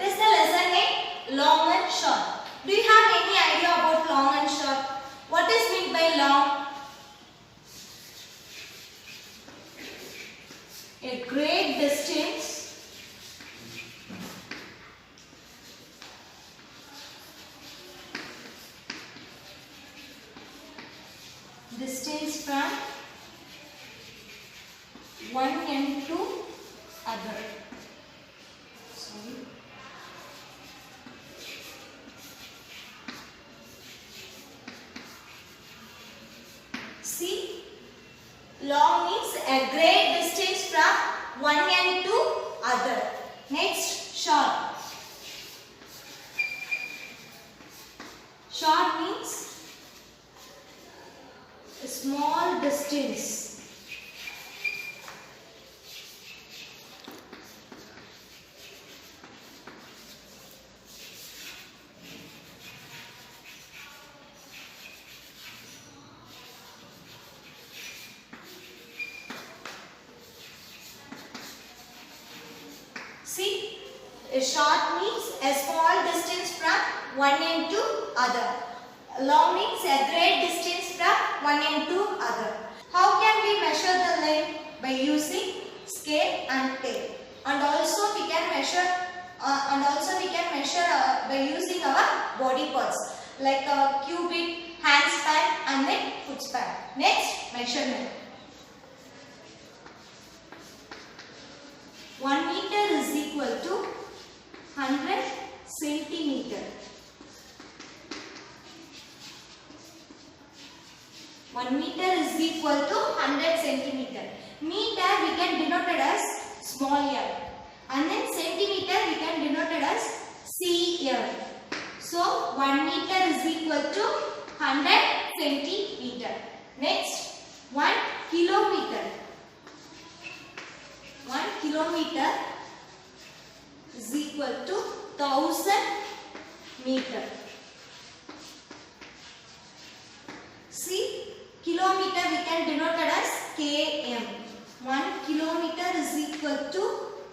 What is the lesson name? Long and short. Do you have any idea about long and short? What is meant by long? A great distance from one end to other. Sorry. See, long means a great distance from one end to other. Next, short. Short means a small distance. See, a short means a small distance from one end to other. Long means a great distance from one end to other. How can we measure the length? By using scale and tape. And also we can measure by using our body parts like a cubit, hand span and then foot span. Next, measurement. 1 meter is equal to 100 centimeter. 1 meter is equal to 100 centimeter. Meter we can denote it as small m. And then centimeter we can denote it as cm. So 1 meter is equal to 100 centimeter. Next, 1 kilometer. 1 kilometer is equal to 1000 meter. See, kilometer we can denote it as km. 1 kilometer is equal to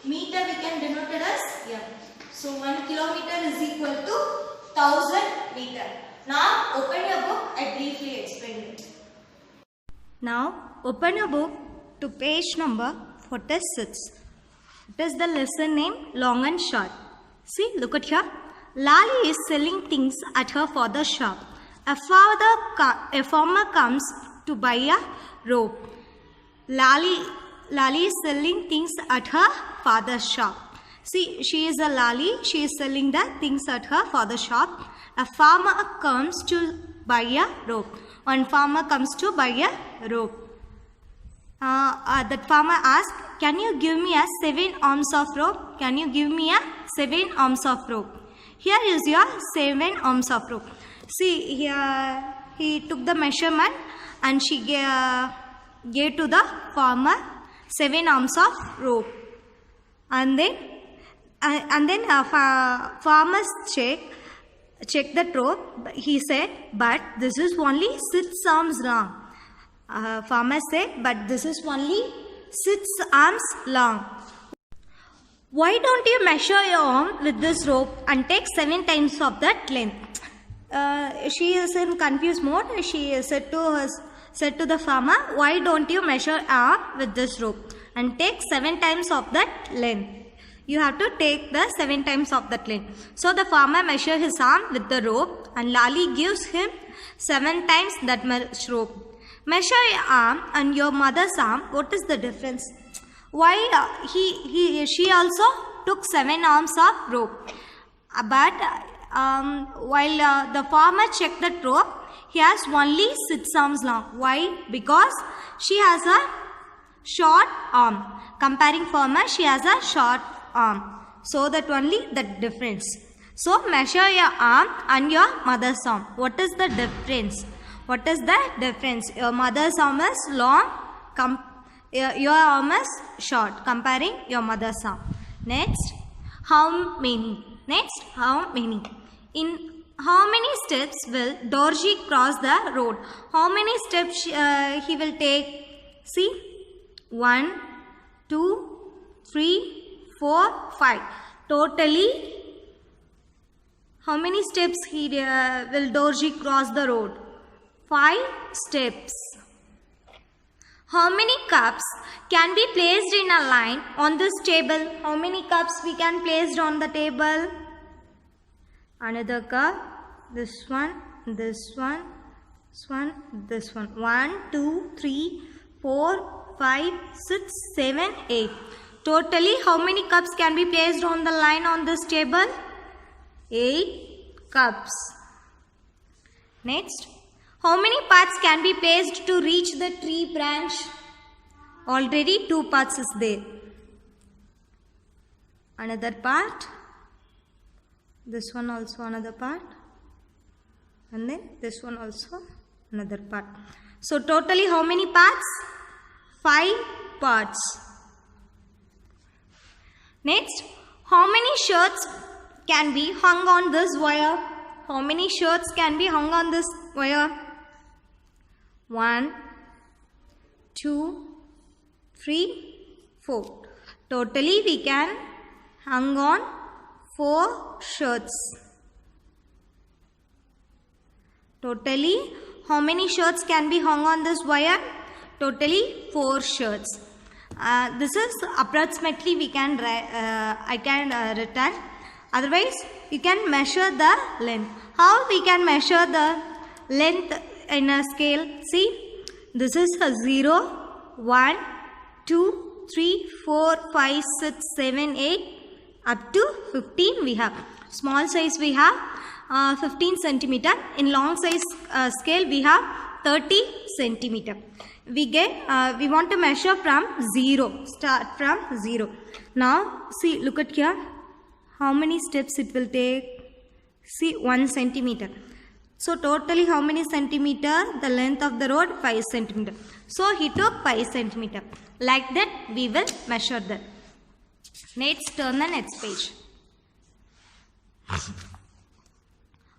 meter we can denote it as m. So 1 kilometer is equal to 1000 meter. Now open your book. I briefly explain it. Now open your book to page number 46. It is the lesson name long and short. See, look at here. Lali is selling things at her father's shop. A farmer comes to buy a rope. Lali is selling things at her father's shop. See, she is a Lali. She is selling the things at her father's shop. A farmer comes to buy a rope. One farmer comes to buy a rope. That farmer asked, "Can you give me a 7 arms of rope? Can you give me a 7 arms of rope?" Here is your 7 arms of rope. See, here he took the measurement and she gave to the farmer 7 arms of rope. And then farmer checked the rope. He said, "But this is only 6 arms long." Farmer said, "But this is only 6 arms long. Why don't you measure your arm with this rope and take 7 times of that length?" She is in confused mode. She said to the farmer, "Why don't you measure arm with this rope and take 7 times of that length? You have to take the 7 times of that length." So the farmer measures his arm with the rope and Lali gives him 7 times that much rope. Measure your arm and your mother's arm. What is the difference? Why she also took 7 arms of rope. But while the farmer checked that rope, he has only 6 arms long. Why? Because she has a short arm. Comparing farmer, she has a short arm. So that only the difference. So measure your arm and your mother's arm. What is the difference? What is the difference? Your mother's arm is long, your arm is short. Comparing your mother's arm. Next, how many? Next, how many? In how many steps will Dorji cross the road? How many steps he will take? See, 1, 2, 3, 4, 5. Totally How many steps will Dorji cross the road? 5 steps. How many cups can be placed in a line on this table? How many cups we can place on the table? Another cup, this one, this one, this one, this one. 1, 2, 3, 4, 5, 6, 7, 8. Totally, how many cups can be placed on the line on this table? 8 cups. Next, how many paths can be placed to reach the tree branch? Already 2 paths is there. Another part. This one also another part. And then this one also another part. So totally how many parts? 5 parts. Next, how many shirts can be hung on this wire? How many shirts can be hung on this wire? 1, 2, 3, 4. Totally we can hang on 4 shirts. Totally how many shirts can be hung on this wire? Totally 4 shirts. This is approximately we can I can return. Otherwise you can measure the length. How we can measure the length in a scale? See, this is a 0, 1, 2, 3, 4, 5, 6, 7, 8 up to 15 we have. Small size we have 15 centimeter. In long size scale we have 30 centimeter. We want to measure from 0. Start from 0. Now see, look at here. How many steps it will take? See, 1 centimeter. So totally how many centimeter? The length of the road 5 centimeter. So he took 5 centimeter. Like that we will measure that. Let's turn the next page.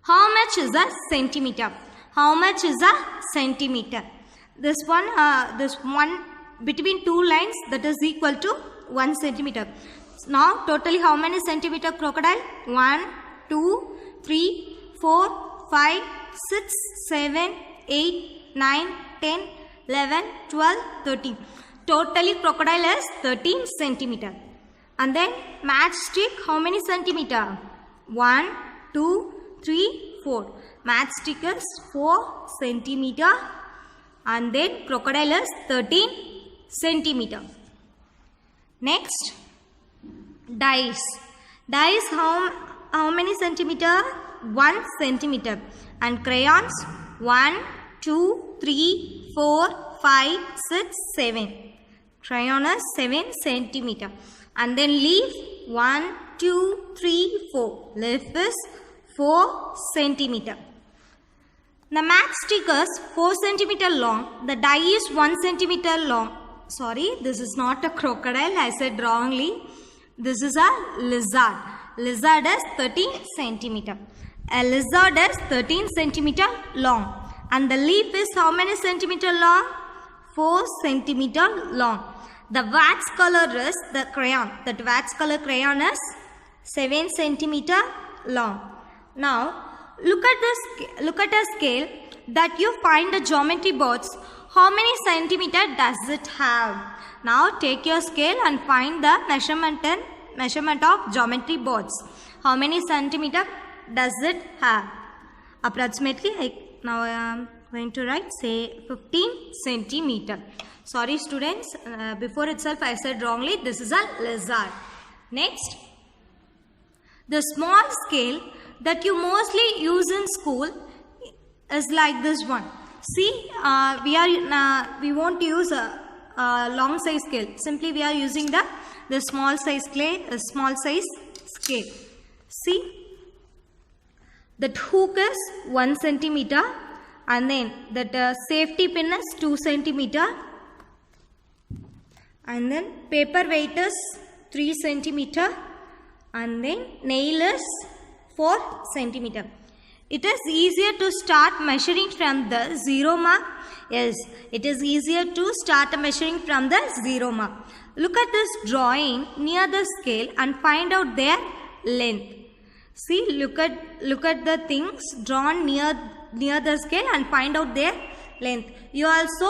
How much is a centimeter? How much is a centimeter? This one between 2 lines, that is equal to 1 centimeter. Now totally how many centimeter crocodile? 1, 2, 3, 4, 5, 6, 7, 8, 9, 10, 11, 12, 13. Totally crocodile is 13 centimeter. And then matchstick, how many centimeter? 1, 2, 3, 4. Matchstick is 4 centimeter. And then crocodile is 13 centimeter. Next, dice. Dice how many centimeter? 1 centimeter. And crayons 1, 2, 3, 4, 5, 6, 7. Crayon is 7 centimeter. And then leaf 1, 2, 3, 4. Leaf is 4 centimeter. The matchstick is 4 centimeter long. The die is 1 centimeter long. Sorry, this is not a crocodile. I said wrongly. This is a lizard. Lizard is 13 centimeter. A lizard is 13 centimeter long. And the leaf is how many centimeter long? 4 centimeter long. The wax color is the crayon. That wax color crayon is 7 centimeter long. Now, look at a scale that you find the geometry boards. How many centimeter does it have? Now take your scale and find the measurement of geometry boards. How many centimeter does it have? Approximately, now I am going to write, say 15 centimeter. Sorry students, before itself I said wrongly. This is a lizard. Next, the small scale that you mostly use in school is like this one. See, we won't use a long size scale. Simply we are using the small size scale. See, that hook is 1 centimeter, and then that safety pin is 2 centimeter, and then paper weight is 3 centimeter, and then nail is 4 centimeter. It is easier to start measuring from the 0 mark. Yes, it is easier to start measuring from the 0 mark. Look at this drawing near the scale and find out their length. See, look at the things drawn near the scale and find out their length. You also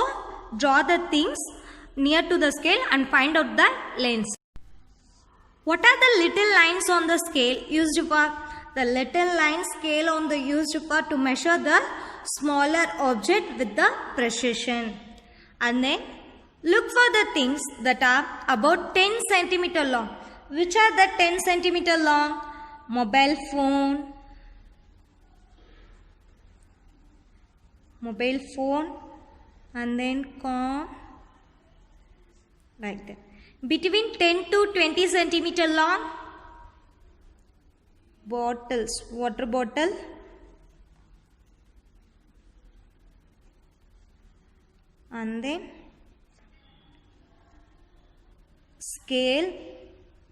draw the things near to the scale and find out the lengths. What are the little lines on the scale used for? The little line scale on the used for to measure the smaller object with the precision. And then look for the things that are about 10 centimeter long. Which are the 10 centimeter long? Mobile phone, and then comb, like that. Between 10 to 20 centimeter long, bottles, water bottle, and then scale,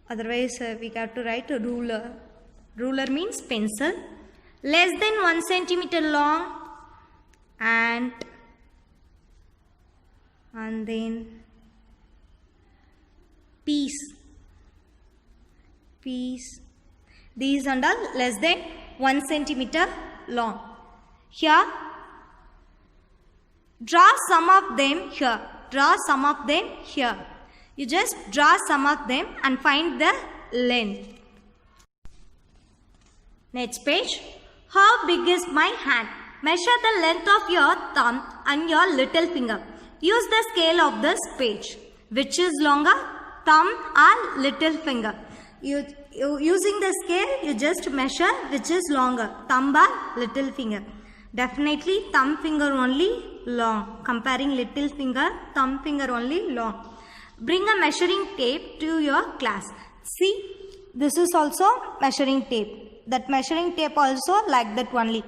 otherwise we have to write a ruler. Ruler means pencil. Less than 1 centimeter long, and then piece. These are all less than 1 centimeter long. Here, draw some of them here. You just draw some of them and find the length. Next page. How big is my hand? Measure the length of your thumb and your little finger. Use the scale of this page. Which is longer? Thumb or little finger? Using the scale, you just measure which is longer, thumb or little finger. Definitely thumb finger only long. Comparing little finger, thumb finger only long. Bring a measuring tape to your class. See, this is also measuring tape. That measuring tape also like that only.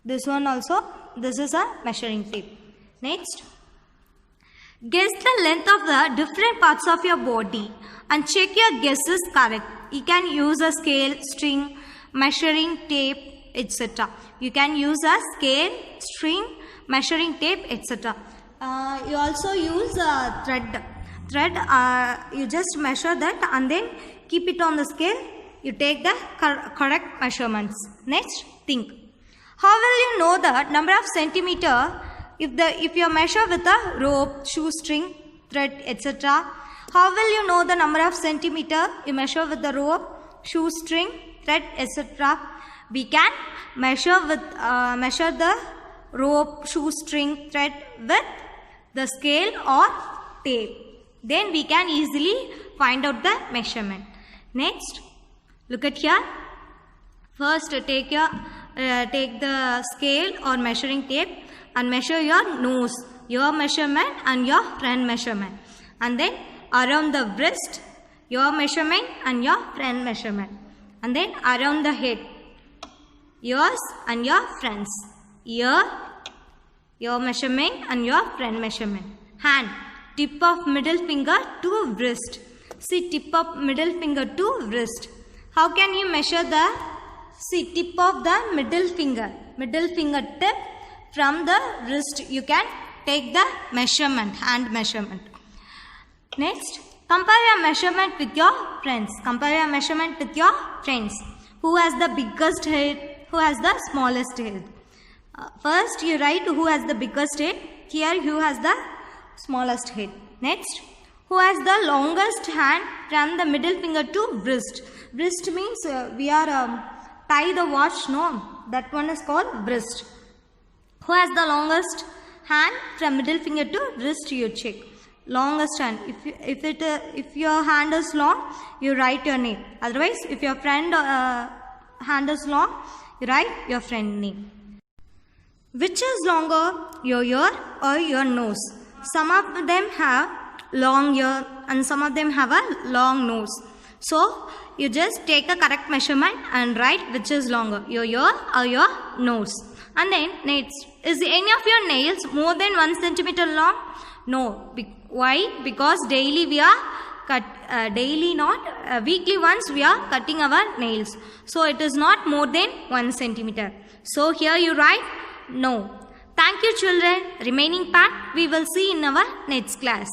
This one also, this is a measuring tape. Next. Guess the length of the different parts of your body and check your guess is correct. You can use a scale, string, measuring tape, etc. You can use a scale, string, measuring tape, etc. You also use a thread. You just measure that and then keep it on the scale. You take the correct measurements. Next, think. How will you know the number of centimeter if you measure with a rope, shoestring, thread, etc.? How will you know the number of centimeter you measure with the rope, shoestring, thread, etc.? We can measure the rope, shoestring, thread with the scale or tape. Then we can easily find out the measurement. Next, look at here. First, take the scale or measuring tape and measure your nose, your measurement and your friend measurement. And then around the wrist, your measurement and your friend measurement. And then around the head, yours and your friends. Ear, your measurement and your friend measurement. Hand, tip of middle finger to wrist. See, tip of middle finger to wrist. How can you measure the tip of the middle finger tip from the wrist? You can take the measurement, hand measurement. Next, compare your measurement with your friends. Who has the biggest head? Who has the smallest head? First, you write who has the biggest head. Here, who has the smallest head. Next, who has the longest hand from the middle finger to wrist? Wrist means we are tie the watch, no? That one is called wrist. Who has the longest hand from middle finger to wrist? You check. Longest hand. If your hand is long, you write your name. Otherwise, if your friend hand is long, you write your friend name. Which is longer, your ear or your nose? Some of them have long ear and some of them have a long nose. So, you just take a correct measurement and write which is longer, your ear or your nose. And then next, is any of your nails more than 1 centimeter long? No. Why? Because daily we are weekly once we are cutting our nails. So, it is not more than 1 centimeter. So, here you write no. Thank you children. Remaining part we will see in our next class.